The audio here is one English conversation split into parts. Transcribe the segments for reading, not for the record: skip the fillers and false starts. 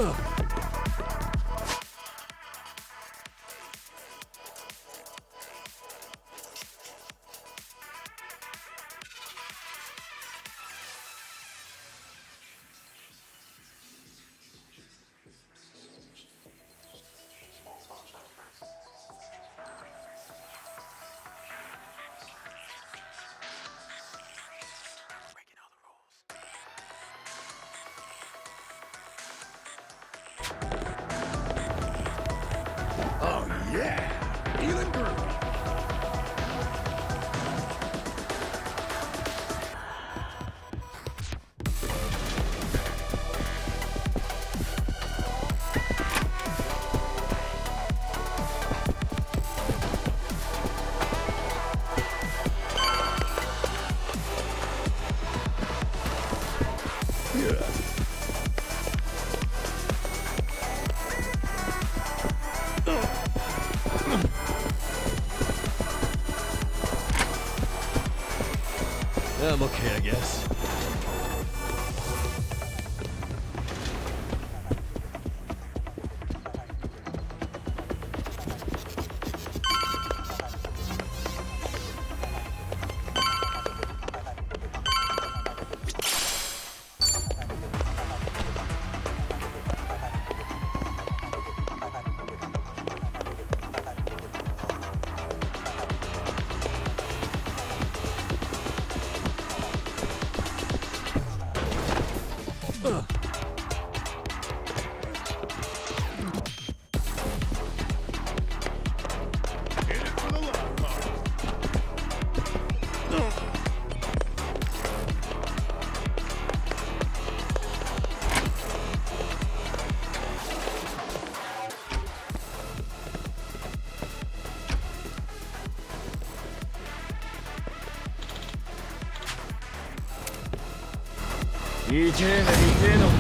Oh yeah! Feeling groovy. I'm okay, I guess.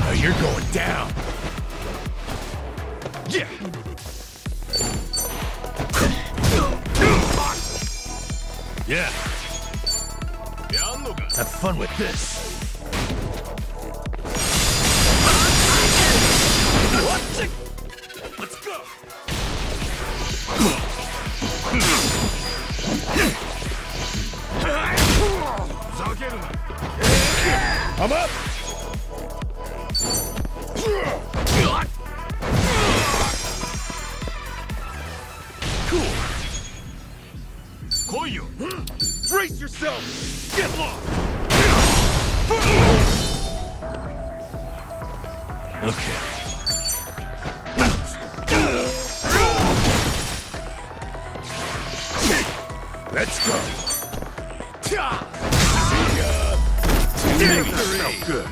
Oh, you're going down. Yeah. Yeah. Have fun with this. Let's go. I'm up. Cool. Koyu, brace yourself. Get lost. Okay. Let's go. See ya. Felt good.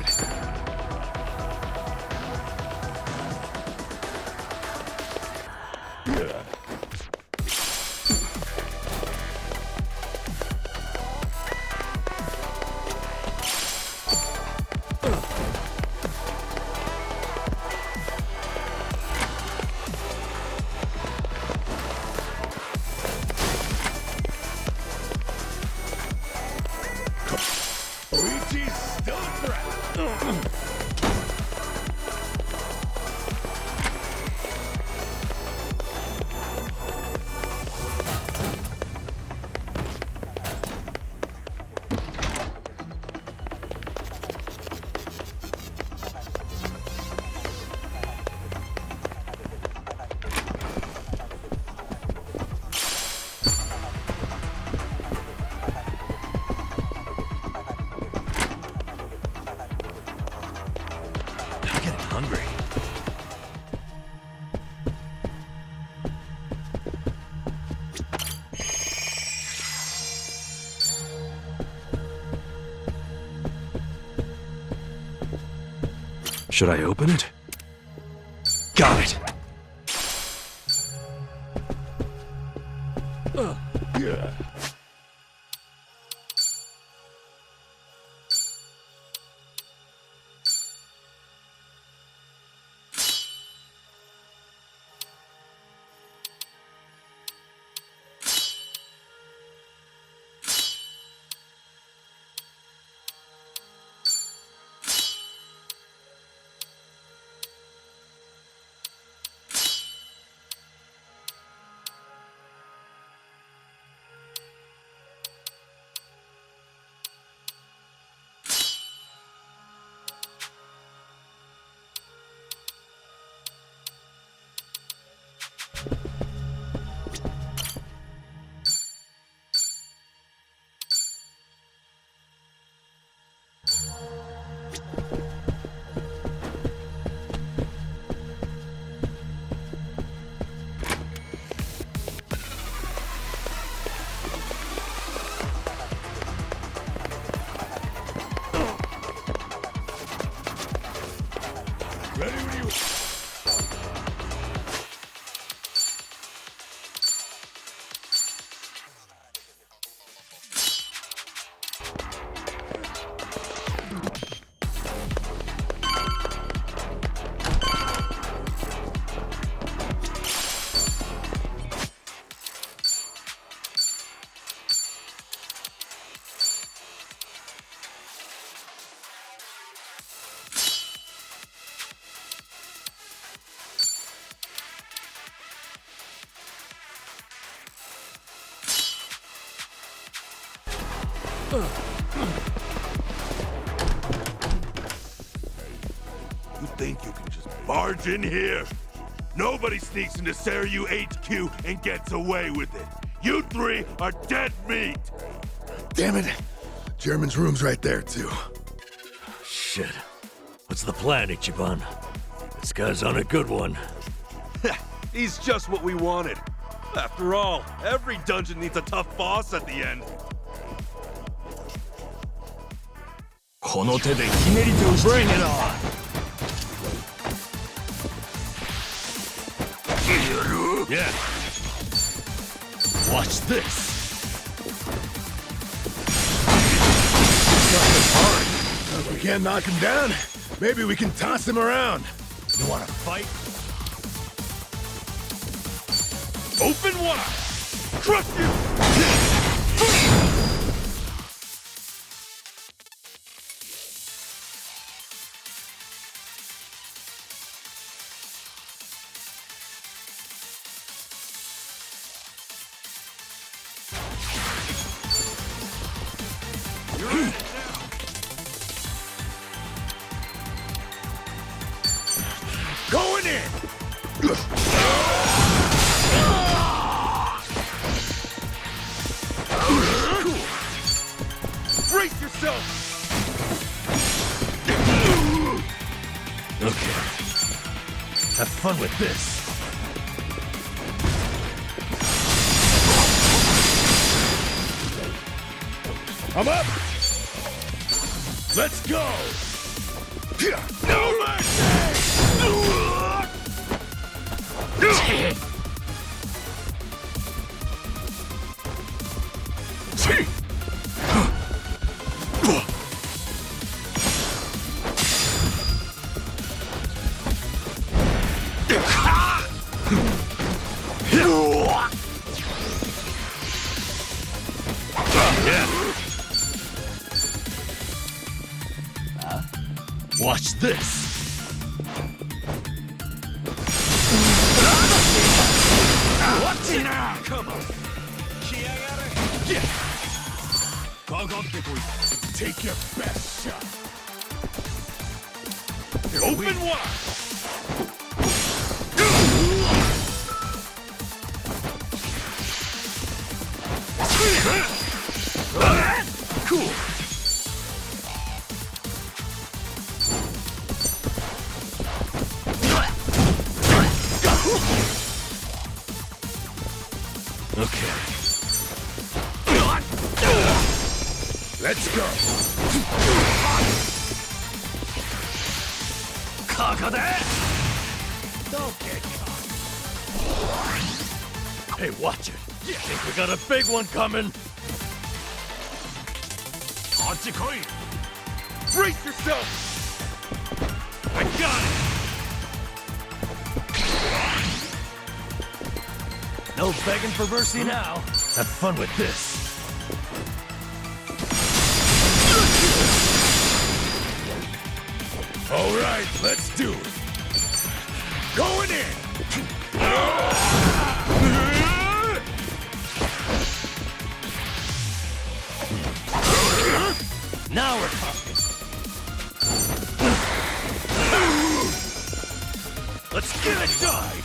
Luigi's still a threat. I'm getting hungry. Should I open it? Got it. Yeah. You think you can just barge in here? Nobody sneaks into Seiryu HQ and gets away with it. You three are dead meat! Damn it. German's room's right there, too. Shit. What's the plan, Ichiban? This guy's on a good one. He's just what we wanted. After all, every dungeon needs a tough boss at the end. この手でひねり手を Bring it on! Yeah. Watch this. If we can't knock him down, maybe we can toss him around. You wanna fight? Open wide! Crush you! You're in it now! Going in! Brace yourself! Okay. Have fun with this. I'm up! Let's go! No mercy! Watch this. Watch it now! Come on! Take your best shot. Open wide! Cool. Okay. Let's go. Don't get caught. Hey, watch it. Think we got a big one coming? Brace yourself! I got it! No begging for mercy now. Have fun with this. All right, let's do it. Going in. Now we're talking. Let's get it done.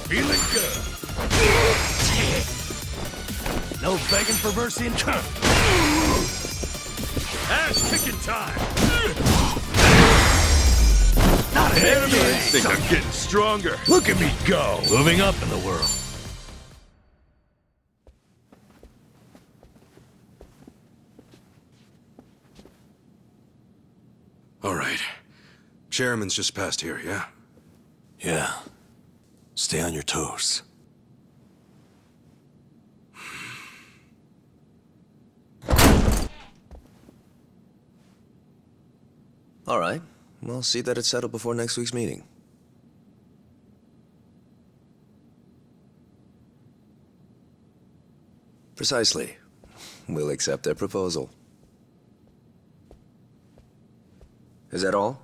Feeling good. No begging for mercy and turn. Ass kicking time! Not an enemy. I think I'm getting stronger. Look at me go. Moving up in the world. All right. Chairman's just past here, yeah? Yeah. Stay on your toes. All right. We'll see that it's settled before next week's meeting. Precisely. We'll accept their proposal. Is that all?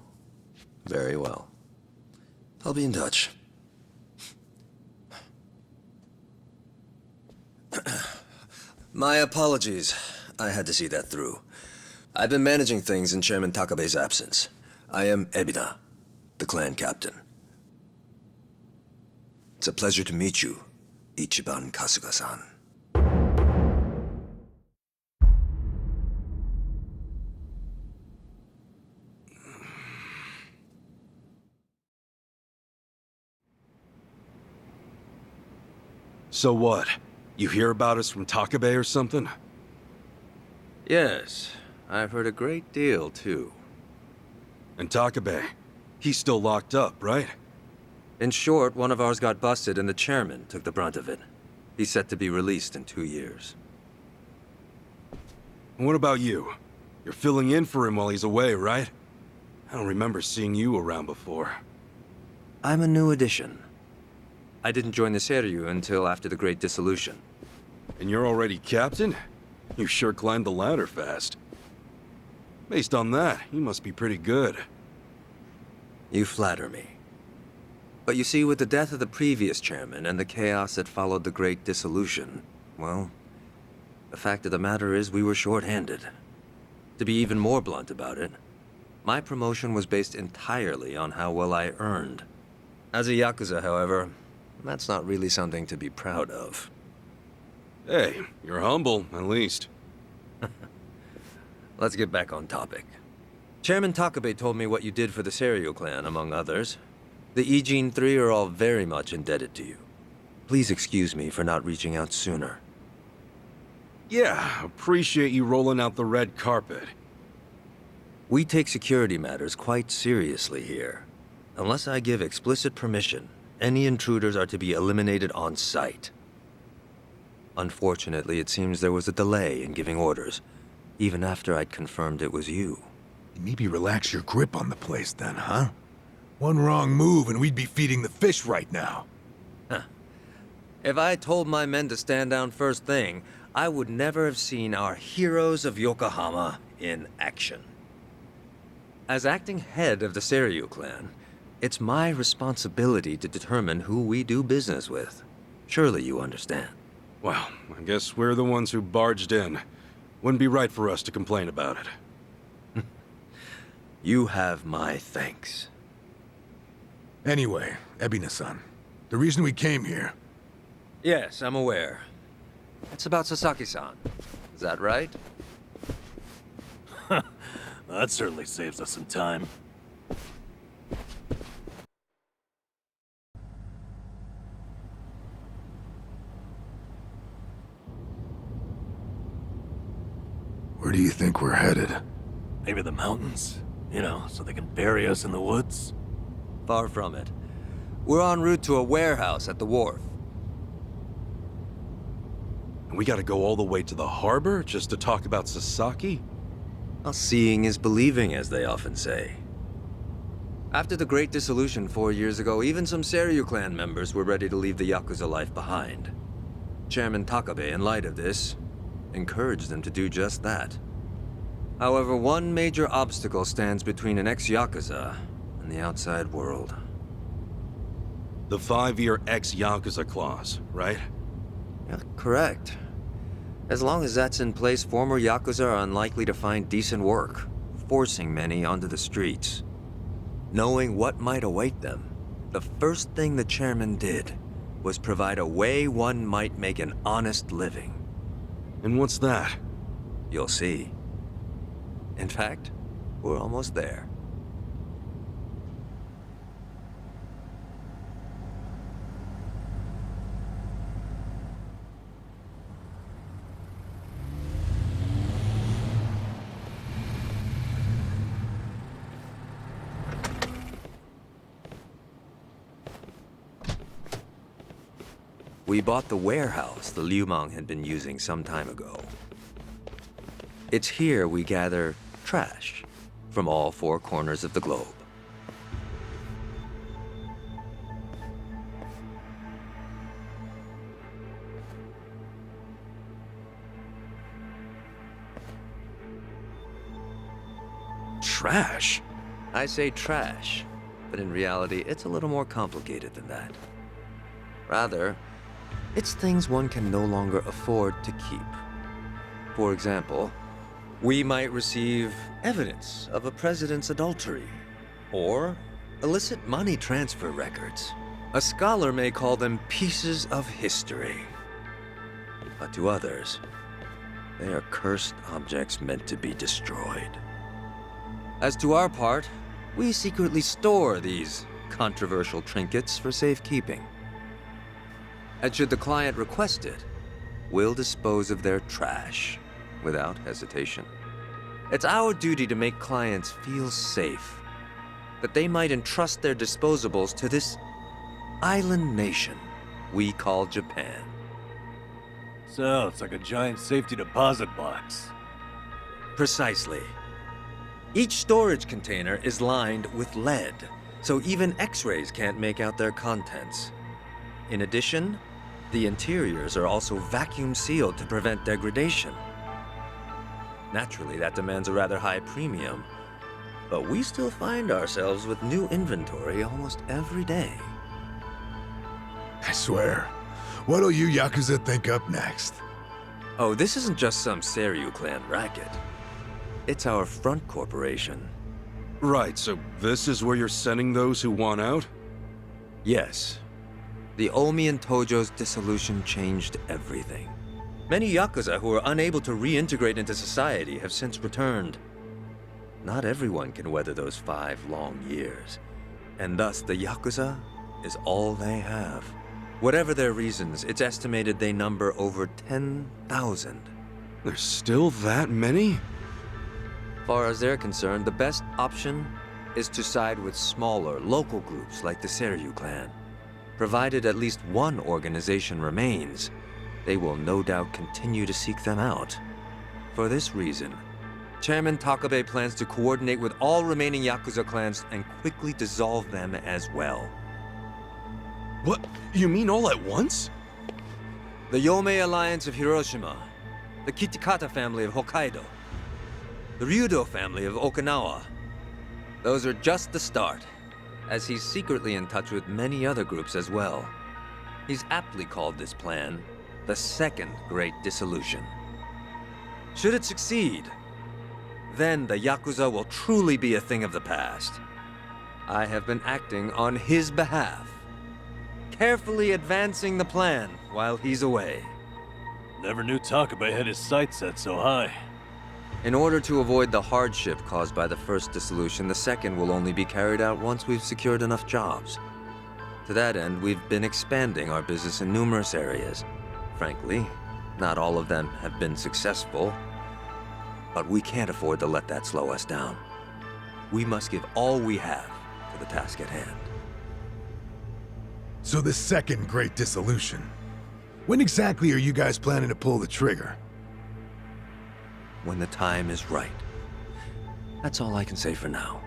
Very well. I'll be in touch. My apologies. I had to see that through. I've been managing things in Chairman Takabe's absence. I am Ebina, the clan captain. It's a pleasure to meet you, Ichiban Kasuga-san. So what? You hear about us from Takabe or something? Yes, I've heard a great deal, too. And Takabe, he's still locked up, right? In short, one of ours got busted and the chairman took the brunt of it. He's set to be released in 2 years. And what about you? You're filling in for him while he's away, right? I don't remember seeing you around before. I'm a new addition. I didn't join the Seiryu until after the Great Dissolution. And you're already captain? You sure climbed the ladder fast. Based on that, you must be pretty good. You flatter me. But you see, with the death of the previous chairman and the chaos that followed the Great Dissolution, well, the fact of the matter is we were short-handed. To be even more blunt about it, my promotion was based entirely on how well I earned. As a Yakuza, however, that's not really something to be proud of. Hey, you're humble, at least. Let's get back on topic. Chairman Takabe told me what you did for the Seiryu clan, among others. The Ijin 3 are all very much indebted to you. Please excuse me for not reaching out sooner. Yeah, appreciate you rolling out the red carpet. We take security matters quite seriously here. Unless I give explicit permission, any intruders are to be eliminated on sight. Unfortunately, it seems there was a delay in giving orders, even after I'd confirmed it was you. Maybe relax your grip on the place then, huh? One wrong move and we'd be feeding the fish right now. If I told my men to stand down first thing, I would never have seen our heroes of Yokohama in action. As acting head of the Seiryu clan, it's my responsibility to determine who we do business with. Surely you understand. Well, I guess we're the ones who barged in. Wouldn't be right for us to complain about it. You have my thanks. Anyway, Ebina-san, the reason we came here... Yes, I'm aware. It's about Sasaki-san. Is that right? That certainly saves us some time. Where do you think we're headed? Maybe the mountains? You know, so they can bury us in the woods? Far from it. We're en route to a warehouse at the wharf. And we gotta go all the way to the harbor just to talk about Sasaki? Well, seeing is believing, as they often say. After the Great Dissolution 4 years ago, even some Seiryu clan members were ready to leave the Yakuza life behind. Chairman Takabe, in light of this, encouraged them to do just that. However, one major obstacle stands between an ex-Yakuza and the outside world. The 5-year ex-Yakuza clause, right? Yeah, correct. As long as that's in place, former Yakuza are unlikely to find decent work, forcing many onto the streets. Knowing what might await them, the first thing the chairman did was provide a way one might make an honest living. And what's that? You'll see. In fact, we're almost there. We bought the warehouse the Liu Meng had been using some time ago. It's here we gather trash from all 4 corners of the globe. Trash? I say trash. But in reality, it's a little more complicated than that. Rather, it's things one can no longer afford to keep. For example, we might receive evidence of a president's adultery, or illicit money transfer records. A scholar may call them pieces of history. But to others, they are cursed objects meant to be destroyed. As to our part, we secretly store these controversial trinkets for safekeeping. And should the client request it, we'll dispose of their trash without hesitation. It's our duty to make clients feel safe, that they might entrust their disposables to this island nation we call Japan. Sounds like a giant safety deposit box. Precisely. Each storage container is lined with lead, so even X-rays can't make out their contents. In addition, the interiors are also vacuum sealed to prevent degradation. Naturally, that demands a rather high premium, but we still find ourselves with new inventory almost every day. I swear. What'll you Yakuza think up next? Oh, this isn't just some Seiryu clan racket. It's our front corporation. Right, so this is where you're sending those who want out? Yes. The Omi and Tojo's dissolution changed everything. Many Yakuza who were unable to reintegrate into society have since returned. Not everyone can weather those 5 long years, and thus the Yakuza is all they have. Whatever their reasons, it's estimated they number over 10,000. There's still that many? Far as they're concerned, the best option is to side with smaller, local groups like the Seiryu clan. Provided at least one organization remains, they will no doubt continue to seek them out. For this reason, Chairman Takabe plans to coordinate with all remaining Yakuza clans and quickly dissolve them as well. What? You mean all at once? The Yomei Alliance of Hiroshima, the Kitakata family of Hokkaido, the Ryudo family of Okinawa. Those are just the start, as he's secretly in touch with many other groups as well. He's aptly called this plan the Second Great Dissolution. Should it succeed, then the Yakuza will truly be a thing of the past. I have been acting on his behalf, carefully advancing the plan while he's away. Never knew Takabe had his sights set so high. In order to avoid the hardship caused by the first dissolution, the second will only be carried out once we've secured enough jobs. To that end, we've been expanding our business in numerous areas. Frankly, not all of them have been successful, but we can't afford to let that slow us down. We must give all we have to the task at hand. So the Second Great Dissolution. When exactly are you guys planning to pull the trigger? When the time is right. That's all I can say for now.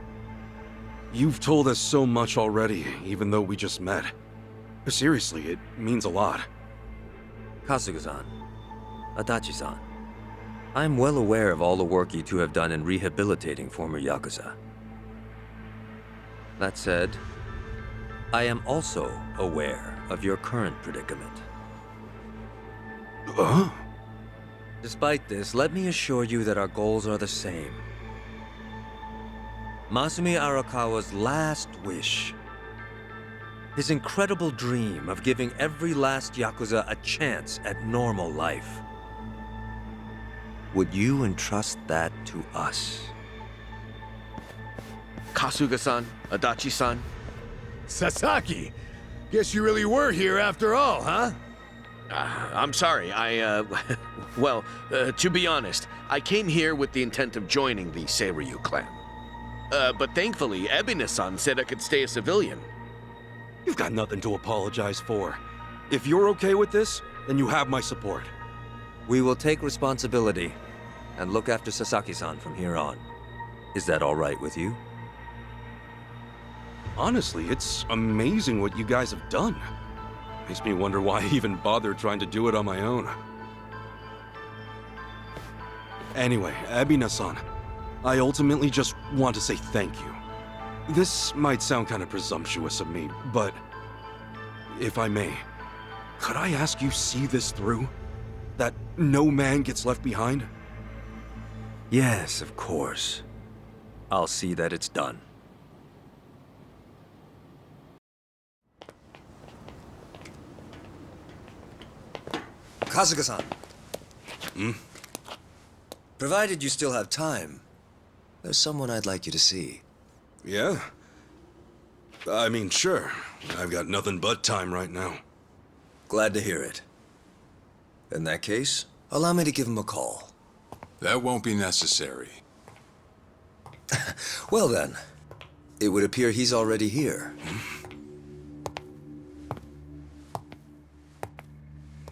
You've told us so much already, even though we just met. Seriously, it means a lot. Kasuga-san, Adachi-san, I'm well aware of all the work you two have done in rehabilitating former Yakuza. That said, I am also aware of your current predicament. Despite this, let me assure you that our goals are the same. Masumi Arakawa's last wish, his incredible dream of giving every last Yakuza a chance at normal life. Would you entrust that to us? Kasuga-san, Adachi-san. Sasaki! Guess you really were here after all, huh? I'm sorry, well, to be honest, I came here with the intent of joining the Seiryu clan. But thankfully, Ebina-san said I could stay a civilian. You've got nothing to apologize for. If you're okay with this, then you have my support. We will take responsibility and look after Sasaki-san from here on. Is that all right with you? Honestly, it's amazing what you guys have done. Makes me wonder why I even bothered trying to do it on my own. Anyway, Ebina-san, I ultimately just want to say thank you. This might sound kind of presumptuous of me, but if I may, could I ask you see this through? That no man gets left behind? Yes, of course. I'll see that it's done. Kasuga-san. Provided you still have time, there's someone I'd like you to see. Yeah? I mean, sure. I've got nothing but time right now. Glad to hear it. In that case, allow me to give him a call. That won't be necessary. Well then, it would appear he's already here.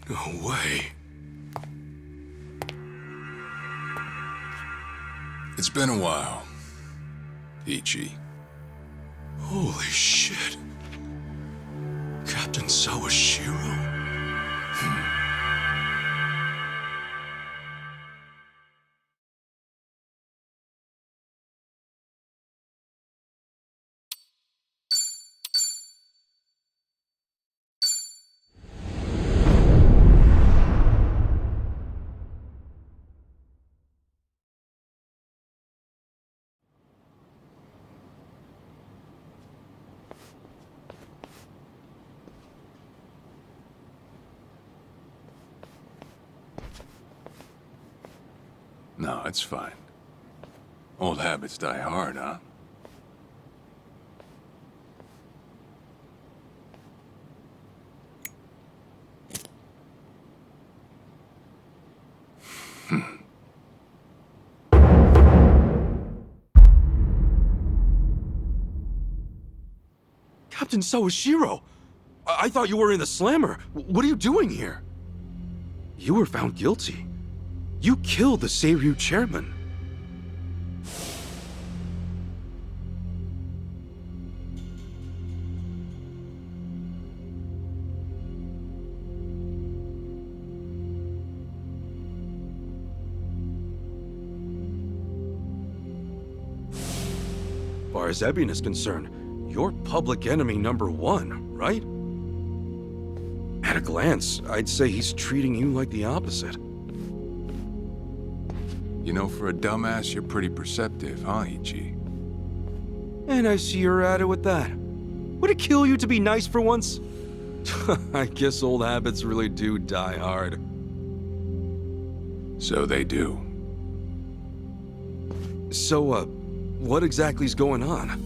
No way. It's been a while, Ichi. Holy shit. Captain Sawashiro? No, it's fine. Old habits die hard, huh? Captain Sawashiro! I thought you were in the slammer. What are you doing here? You were found guilty. You killed the Seiryu chairman. As far as Ebion is concerned, you're public enemy #1, right? At a glance, I'd say he's treating you like the opposite. You know, for a dumbass, you're pretty perceptive, huh, Ichi? And I see you're at it with that. Would it kill you to be nice for once? I guess old habits really do die hard. So they do. So, what exactly's going on?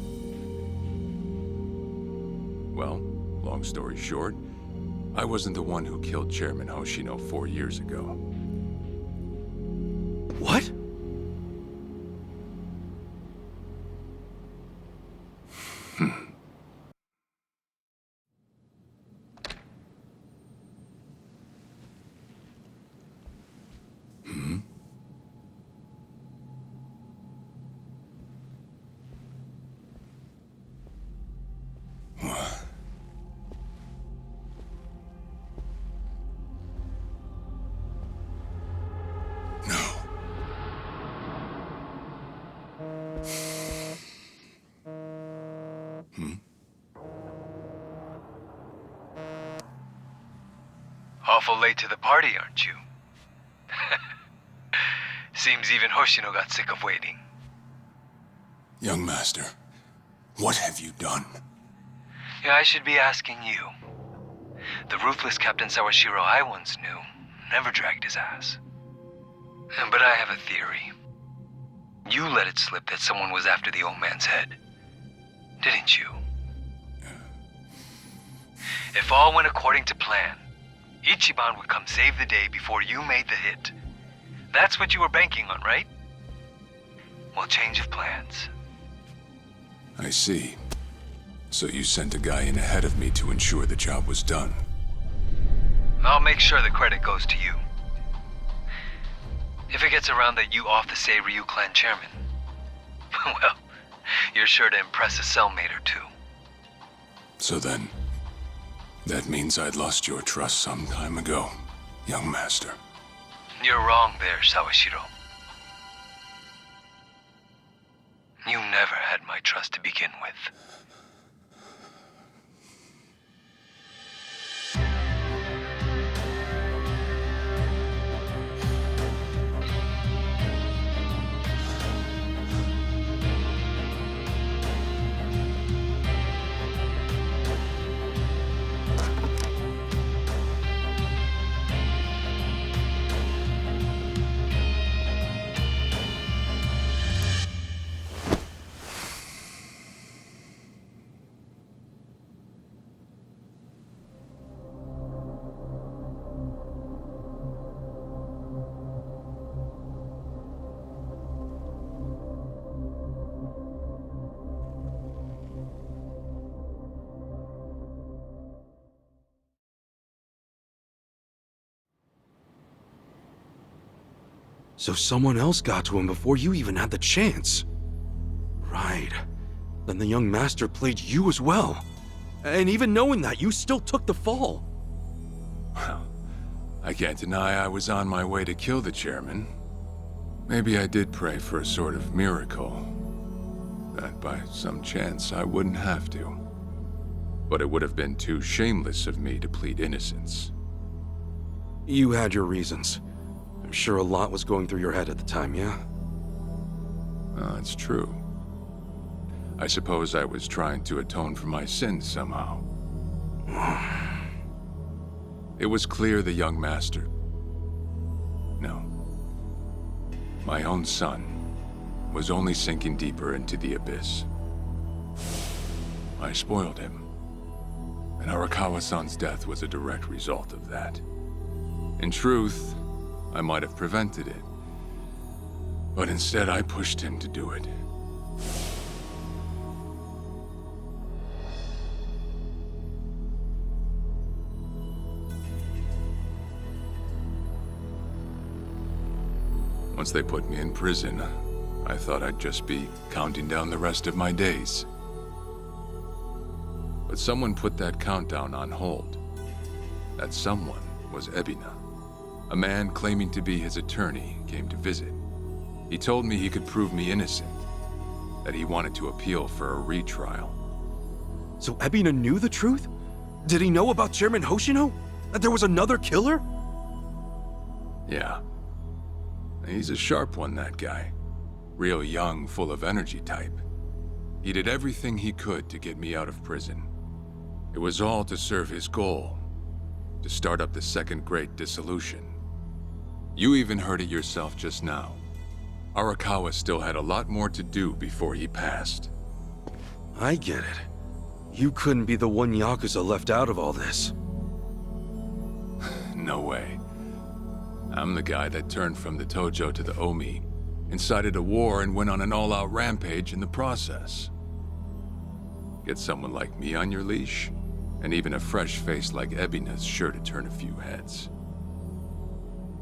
Well, long story short, I wasn't the one who killed Chairman Hoshino 4 years ago. What? Awful late to the party, aren't you? Seems even Hoshino got sick of waiting. Young master, what have you done? Yeah, I should be asking you. The ruthless Captain Sawashiro I once knew never dragged his ass. But I have a theory. You let it slip that someone was after the old man's head, didn't you? If all went according to plan, Ichiban would come save the day before you made the hit. That's what you were banking on, right? Well, change of plans. I see. So you sent a guy in ahead of me to ensure the job was done. I'll make sure the credit goes to you. If it gets around that you off the Seiryu clan chairman, well, you're sure to impress a cellmate or two. So then, that means I'd lost your trust some time ago, young master. You're wrong there, Sawashiro. You never had my trust to begin with. So someone else got to him before you even had the chance. Right. Then the young master played you as well. And even knowing that, you still took the fall. Well, I can't deny I was on my way to kill the chairman. Maybe I did pray for a sort of miracle. That by some chance I wouldn't have to. But it would have been too shameless of me to plead innocence. You had your reasons. I'm sure a lot was going through your head at the time, yeah? It's true. I suppose I was trying to atone for my sins somehow. It was clear the young master... No. My own son was only sinking deeper into the abyss. I spoiled him. And Arakawa-san's death was a direct result of that. In truth, I might have prevented it. But instead, I pushed him to do it. Once they put me in prison, I thought I'd just be counting down the rest of my days. But someone put that countdown on hold. That someone was Ebina. A man claiming to be his attorney came to visit. He told me he could prove me innocent, that he wanted to appeal for a retrial. So Ebina knew the truth? Did he know about Chairman Hoshino? That there was another killer? Yeah. He's a sharp one, that guy. Real young, full of energy type. He did everything he could to get me out of prison. It was all to serve his goal, to start up the Second Great Dissolution. You even heard it yourself just now. Arakawa still had a lot more to do before he passed. I get it. You couldn't be the one Yakuza left out of all this. No way. I'm the guy that turned from the Tojo to the Omi, incited a war and went on an all-out rampage in the process. Get someone like me on your leash, and even a fresh face like Ebina's sure to turn a few heads.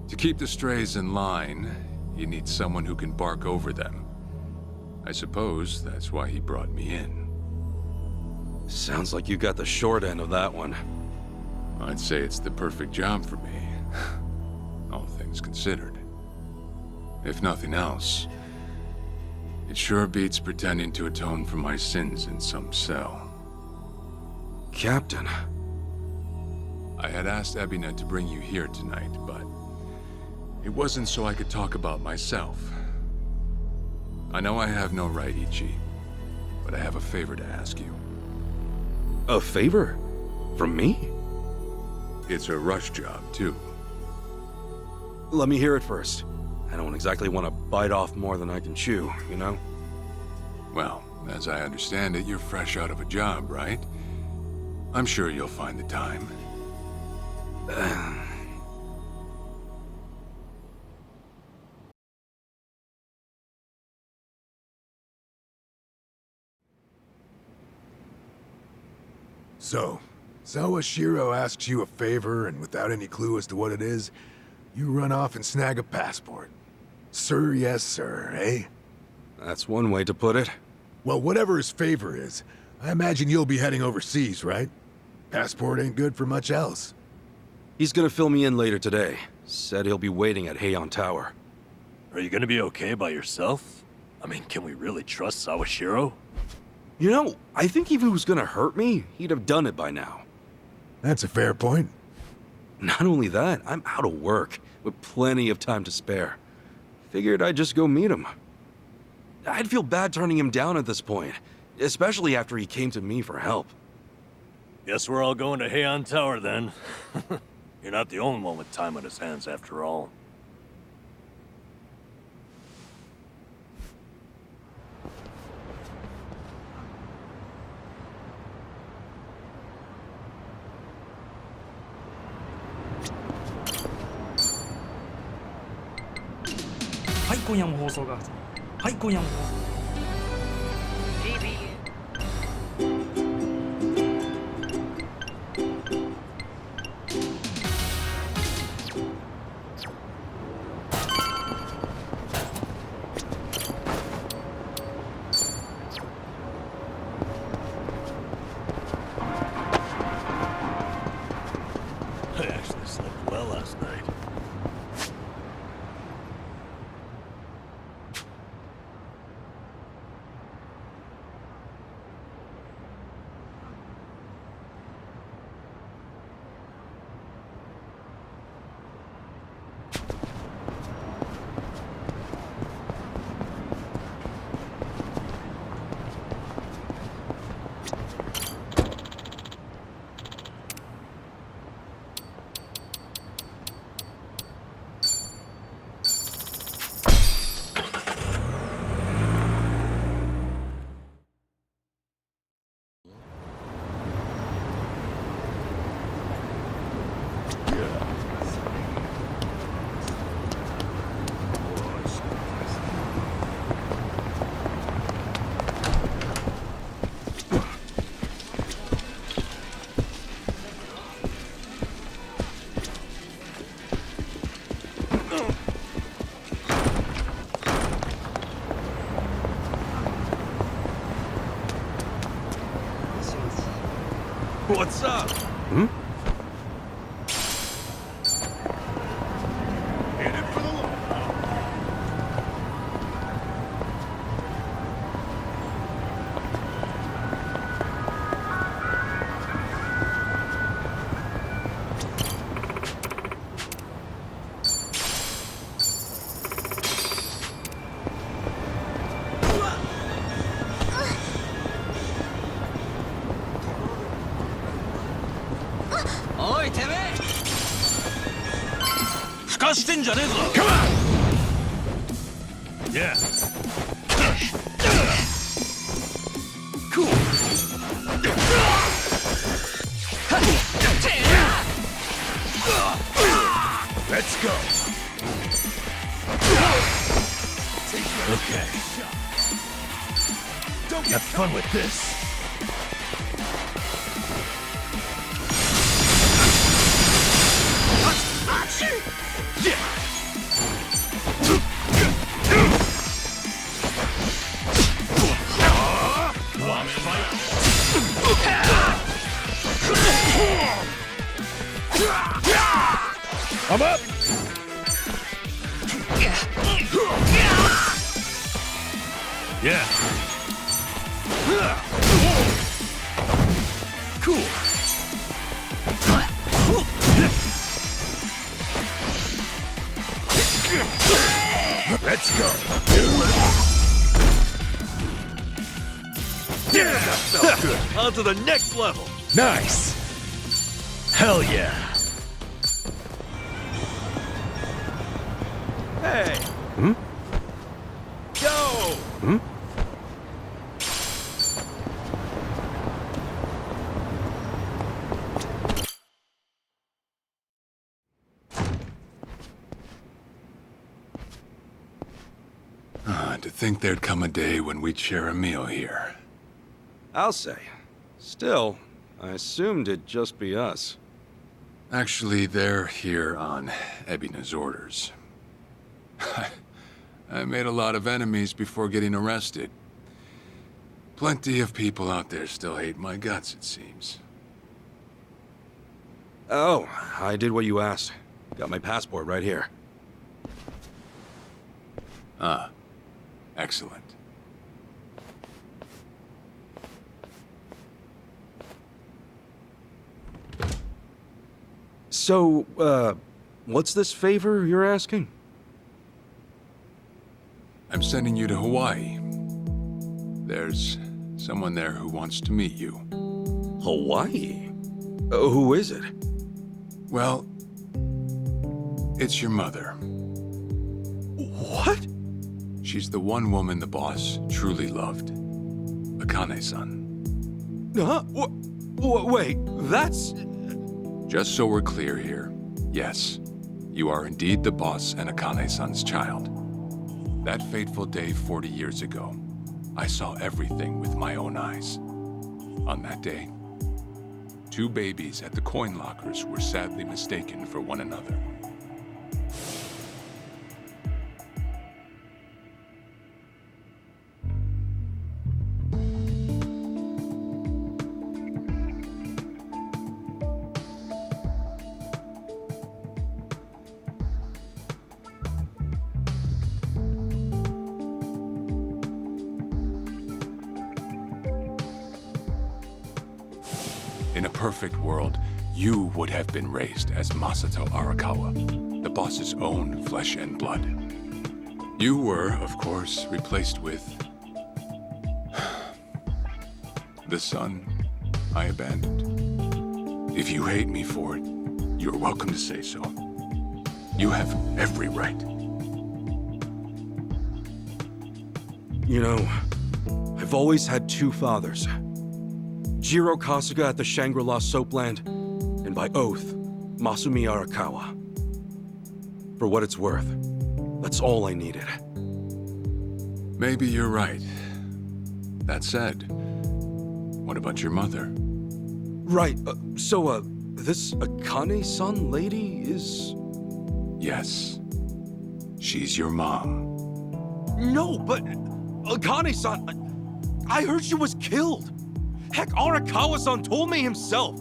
To keep the strays in line, you need someone who can bark over them. I suppose that's why he brought me in. Sounds like you got the short end of that one. I'd say it's the perfect job for me, all things considered. If nothing else, it sure beats pretending to atone for my sins in some cell. Captain. I had asked Ebina to bring you here tonight, but it wasn't so I could talk about myself. I know I have no right, Ichi, but I have a favor to ask you. A favor? From me? It's a rush job, too. Let me hear it first. I don't exactly want to bite off more than I can chew, you know? Well, as I understand it, you're fresh out of a job, right? I'm sure you'll find the time. So, Sawashiro asks you a favor, and without any clue as to what it is, you run off and snag a passport. Sir, yes, sir, eh? That's one way to put it. Well, whatever his favor is, I imagine you'll be heading overseas, right? Passport ain't good for much else. He's gonna fill me in later today. Said he'll be waiting at Heian Tower. Are you gonna be okay by yourself? I mean, can we really trust Sawashiro? You know, I think if he was gonna hurt me, he'd have done it by now. That's a fair point. Not only that, I'm out of work, with plenty of time to spare. Figured I'd just go meet him. I'd feel bad turning him down at this point, especially after he came to me for help. Guess we're all going to Heian Tower then. You're not the only one with time on his hands after all. I actually slept well last night. What's up? Headed for the long haul. Come on! Yeah. Cool. Let's go. Okay. Have fun with this. I'm up. Yeah. Cool. Let's go. Yeah, that felt good. On to the next level. Nice. Hell yeah. Hey. Go. To think there'd come a day when we'd share a meal here. I'll say. Still, I assumed it'd just be us. Actually, they're here on Ebina's orders. I made a lot of enemies before getting arrested. Plenty of people out there still hate my guts, it seems. Oh, I did what you asked. Got my passport right here. Ah. Excellent. So, what's this favor you're asking? I'm sending you to Hawaii. There's someone there who wants to meet you. Hawaii? Who is it? Well, it's your mother. What? She's the one woman the boss truly loved. Akane-san. Huh? Wait, that's... Just so we're clear here, yes, you are indeed the boss and Akane-san's child. That fateful day 40 years ago, I saw everything with my own eyes. On that day, 2 babies at the coin lockers were sadly mistaken for one another. In a perfect world, you would have been raised as Masato Arakawa, the boss's own flesh and blood. You were, of course, replaced with... the son I abandoned. If you hate me for it, you're welcome to say so. You have every right. You know, I've always had 2 fathers. Jiro Kasuga at the Shangri-La Soapland, and by oath, Masumi Arakawa. For what it's worth, that's all I needed. Maybe you're right. That said, what about your mother? Right, so, this Akane-san lady is... Yes. She's your mom. No, but... Akane-san... I heard she was killed! Heck, Arakawa-san told me himself!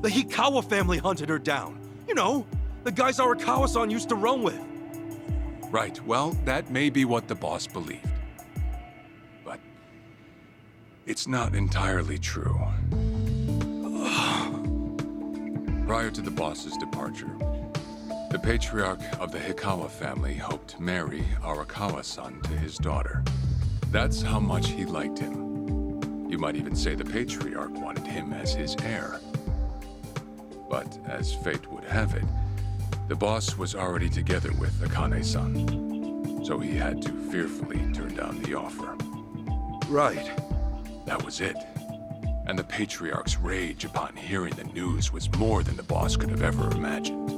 The Hikawa family hunted her down. You know, the guys Arakawa-san used to run with. Right, well, that may be what the boss believed. But... it's not entirely true. Prior to the boss's departure, the patriarch of the Hikawa family hoped to marry Arakawa-san to his daughter. That's how much he liked him. You might even say the patriarch wanted him as his heir. But as fate would have it, the boss was already together with Akane-san, so he had to fearfully turn down the offer. Right. That was it. And the patriarch's rage upon hearing the news was more than the boss could have ever imagined.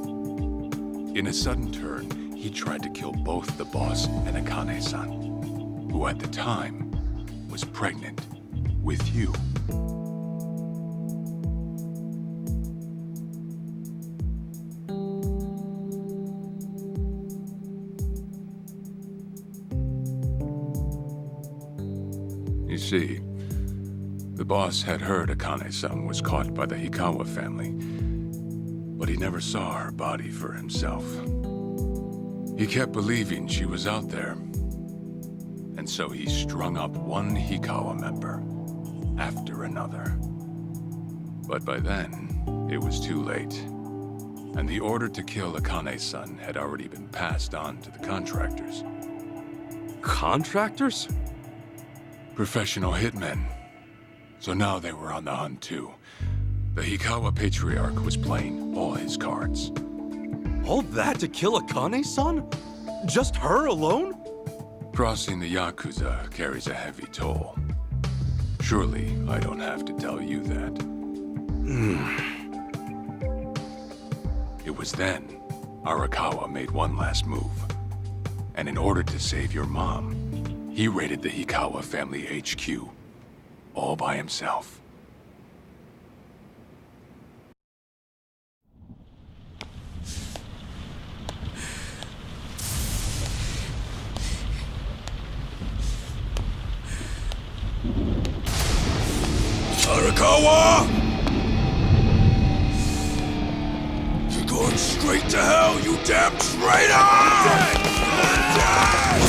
In a sudden turn, he tried to kill both the boss and Akane-san, who at the time was pregnant with you. You see, the boss had heard Akane-san was caught by the Hikawa family, but he never saw her body for himself. He kept believing she was out there, and so he strung up one Hikawa member after another. But by then, it was too late, and the order to kill Akane-san had already been passed on to the contractors. Contractors? Professional hitmen. So now they were on the hunt too. The Hikawa Patriarch was playing all his cards. All that to kill Akane-san? Just her alone? Crossing the Yakuza carries a heavy toll. Surely I don't have to tell you that. It was then Arakawa made one last move. And in order to save your mom, he raided the Hikawa family HQ, all by himself. Arakawa! You're going straight to hell, you damn traitor! You're dead!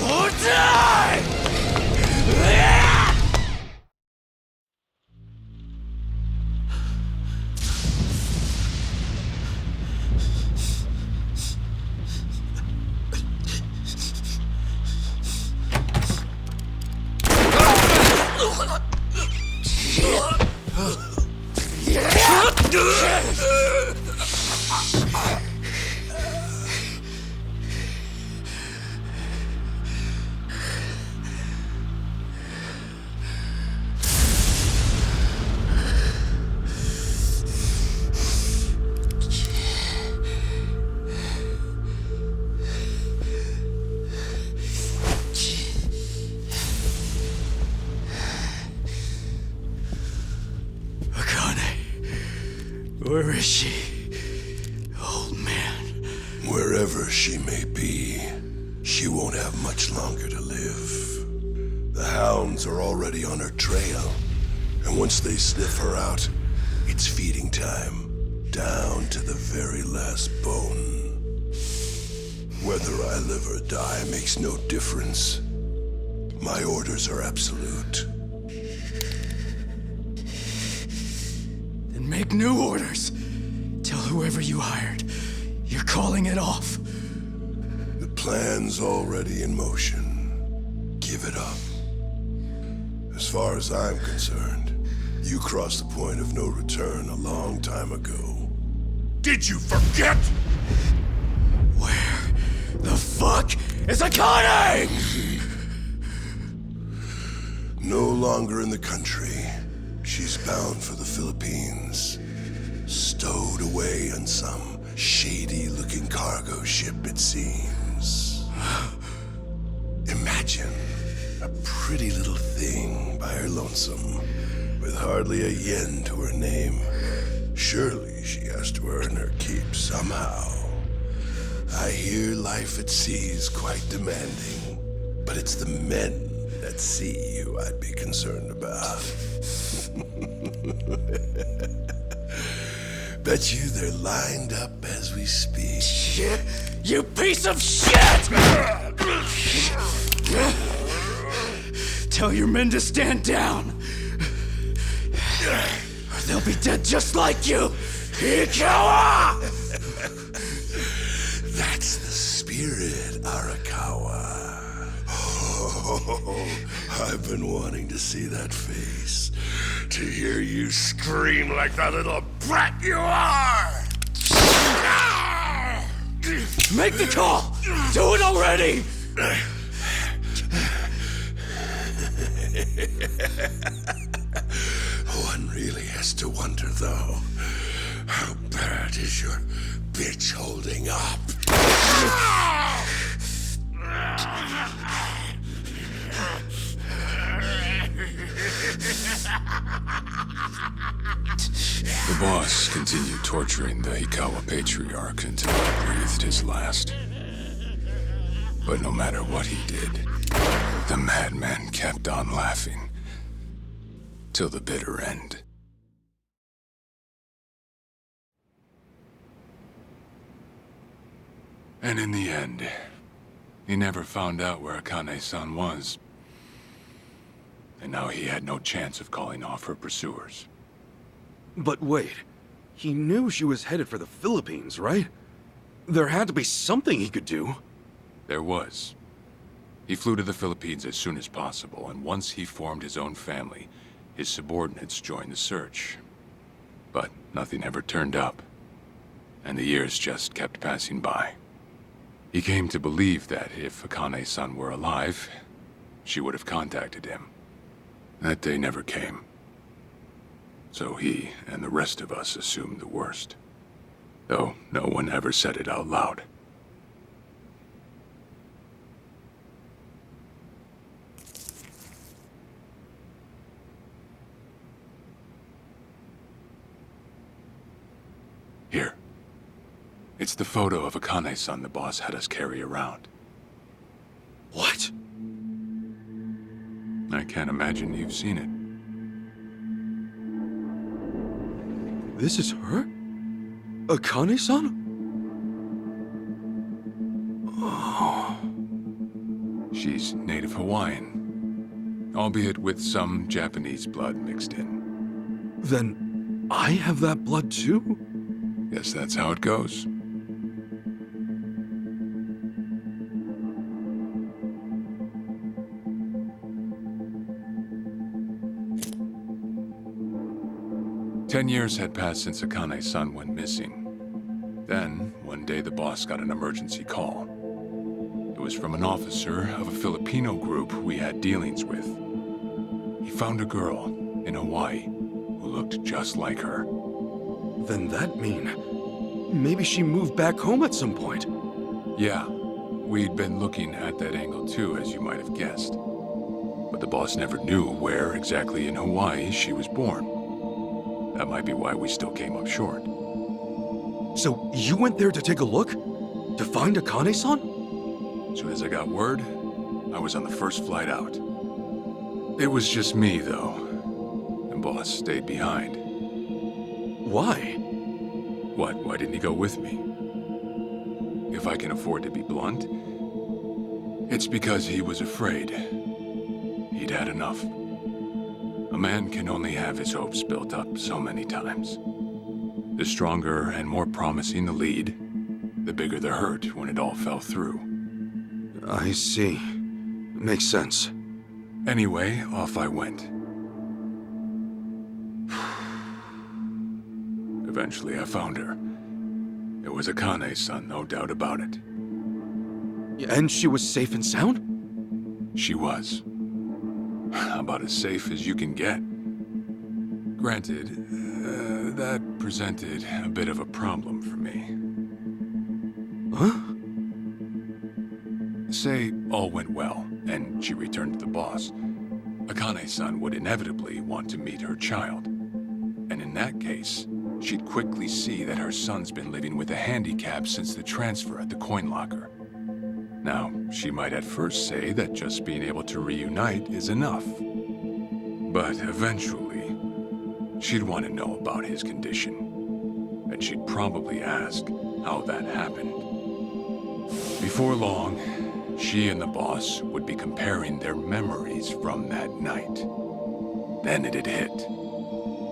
Or die! Where is she? Old man. Wherever she may be, she won't have much longer to live. The hounds are already on her trail, and once they sniff her out, it's feeding time, down to the very last bone. Whether I live or die makes no difference. My orders are absolute. Make new orders. Tell whoever you hired, you're calling it off. The plan's already in motion. Give it up. As far as I'm concerned, you crossed the point of no return a long time ago. Did you forget? Where the fuck is Akane? No longer in the country. She's bound for the Philippines. Stowed away on some shady-looking cargo ship, it seems. Imagine a pretty little thing by her lonesome, with hardly a yen to her name. Surely she has to earn her keep somehow. I hear life at sea is quite demanding, but it's the men at sea who I'd be concerned about. Bet you they're lined up as we speak. Shit! You piece of shit! Tell your men to stand down, or they'll be dead just like you, Ikawa! That's the spirit, Arakawa. Oh, I've been wanting to see that face. To hear you scream like the little brat you are! Make the call! Do it already! One really has to wonder, though, how bad is your bitch holding up? The boss continued torturing the Ikawa patriarch until he breathed his last. But no matter what he did, the madman kept on laughing. Till the bitter end. And in the end, he never found out where Akane-san was. And now he had no chance of calling off her pursuers. But wait, he knew she was headed for the Philippines, right? There had to be something he could do. There was. He flew to the Philippines as soon as possible, and once he formed his own family, his subordinates joined the search. But nothing ever turned up, and the years just kept passing by. He came to believe that if Akane-san were alive, she would have contacted him. That day never came. So he and the rest of us assumed the worst. Though no one ever said it out loud. Here. It's the photo of Akane-san the boss had us carry around. What? I can't imagine you've seen it. This is her? Akane-san? She's native Hawaiian, albeit with some Japanese blood mixed in. Then I have that blood too? Guess that's how it goes. Ten years had passed since Akane-san went missing. Then, one day the boss got an emergency call. It was from an officer of a Filipino group we had dealings with. He found a girl in Hawaii who looked just like her. Then that mean maybe she moved back home at some point? Yeah, we'd been looking at that angle too, as you might have guessed. But the boss never knew where exactly in Hawaii she was born. That might be why we still came up short. So you went there to take a look? To find Akane-san? As soon as I got word, I was on the first flight out. It was just me, though. The boss stayed behind. Why? What? Why didn't he go with me? If I can afford to be blunt, it's because he was afraid. He'd had enough. A man can only have his hopes built up so many times. The stronger and more promising the lead, the bigger the hurt when it all fell through. I see. Makes sense. Anyway, off I went. Eventually I found her. It was Akane-san, no doubt about it. And she was safe and sound? She was. About as safe as you can get. Granted, that presented a bit of a problem for me. Huh? Say all went well, and she returned to the boss. Akane-san would inevitably want to meet her child. And in that case, she'd quickly see that her son's been living with a handicap since the transfer at the coin locker. Now, she might at first say that just being able to reunite is enough. But eventually, she'd want to know about his condition. And she'd probably ask how that happened. Before long, she and the boss would be comparing their memories from that night. Then it'd hit.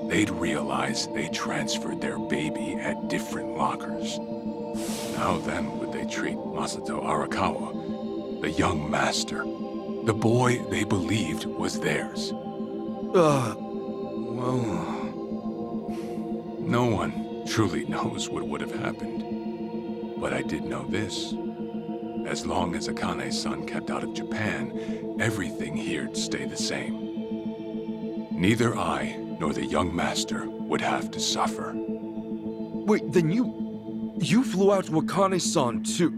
They'd realize they transferred their baby at different lockers. How then would they treat Masato Arakawa, the young master, the boy they believed was theirs? Well... No one truly knows what would have happened. But I did know this. As long as Akane-san kept out of Japan, everything here'd stay the same. Neither I nor the young master would have to suffer. Wait, then you flew out to Akane-san too?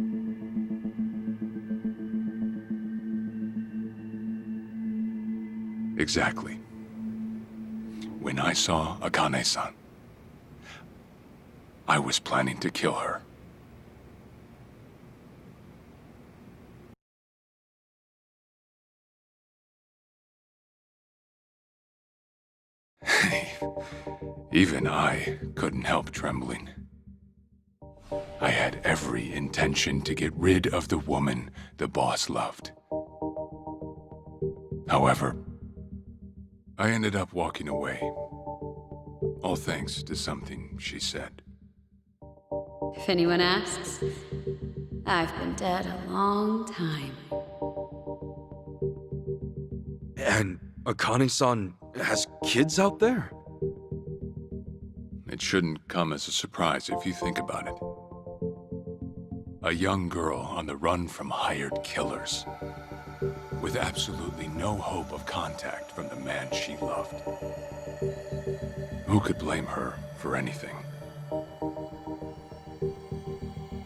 Exactly. When I saw Akane-san, I was planning to kill her. Even I couldn't help trembling. I had every intention to get rid of the woman the boss loved. However, I ended up walking away. All thanks to something she said. If anyone asks, I've been dead a long time. And Akane-san has kids out there? It shouldn't come as a surprise if you think about it. A young girl on the run from hired killers, with absolutely no hope of contact from the man she loved. Who could blame her for anything?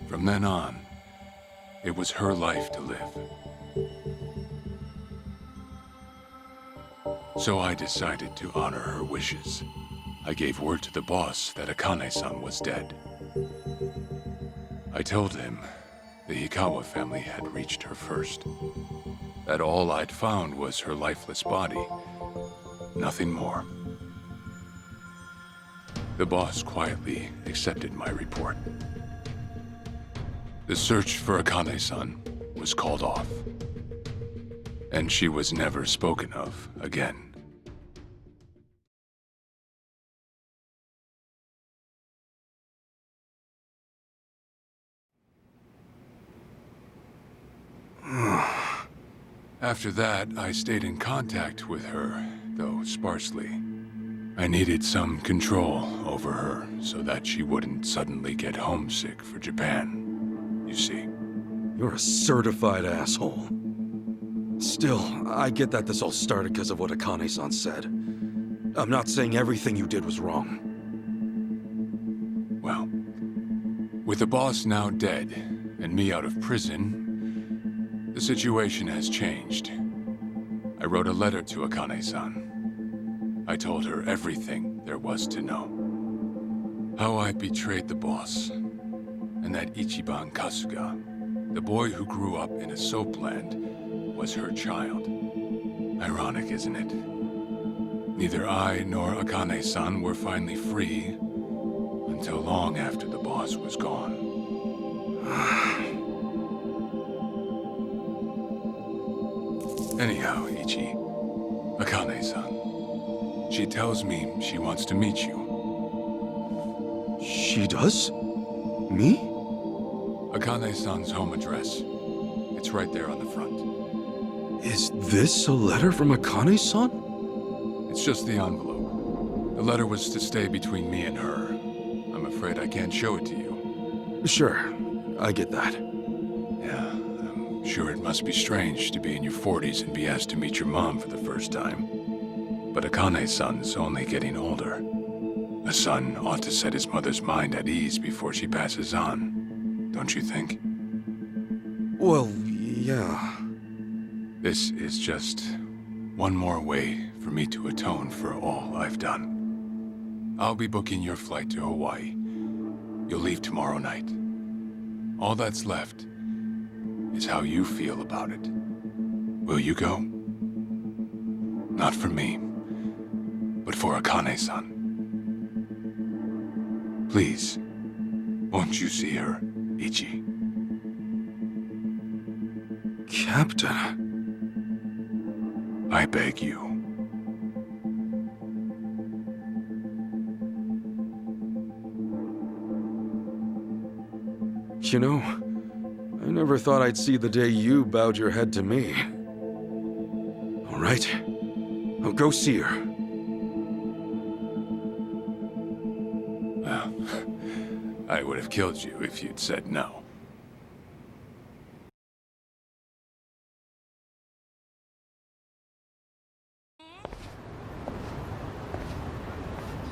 From then on, it was her life to live. So I decided to honor her wishes. I gave word to the boss that Akane-san was dead. I told him the Hikawa family had reached her first. That all I'd found was her lifeless body. Nothing more. The boss quietly accepted my report. The search for Akane-san was called off. And she was never spoken of again. After that, I stayed in contact with her, though sparsely. I needed some control over her so that she wouldn't suddenly get homesick for Japan. You see. You're a certified asshole. Still, I get that this all started because of what Akane-san said. I'm not saying everything you did was wrong. Well, with the boss now dead and me out of prison, the situation has changed. I wrote a letter to Akane-san. I told her everything there was to know. How I betrayed the boss, and that Ichiban Kasuga, the boy who grew up in a soapland, was her child. Ironic, isn't it? Neither I nor Akane-san were finally free until long after the boss was gone. Anyhow, Ichi, Akane-san, she tells me she wants to meet you. She does? Me? Akane-san's home address. It's right there on the front. Is this a letter from Akane-san? It's just the envelope. The letter was to stay between me and her. I'm afraid I can't show it to you. Sure, I get that. Yeah, I'm sure it must be strange to be in your 40s and be asked to meet your mom for the first time. But Akane-san's only getting older. A son ought to set his mother's mind at ease before she passes on, don't you think? Well, yeah. This is just one more way for me to atone for all I've done. I'll be booking your flight to Hawaii. You'll leave tomorrow night. All that's left is how you feel about it. Will you go? Not for me, but for Akane-san. Please, won't you see her, Ichi? Captain. I beg you. You know, I never thought I'd see the day you bowed your head to me. All right, I'll go see her. Well, I would have killed you if you'd said no.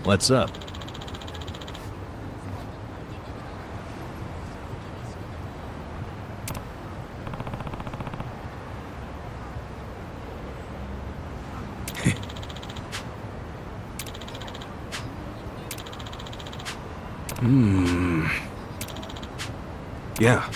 What's up? Yeah.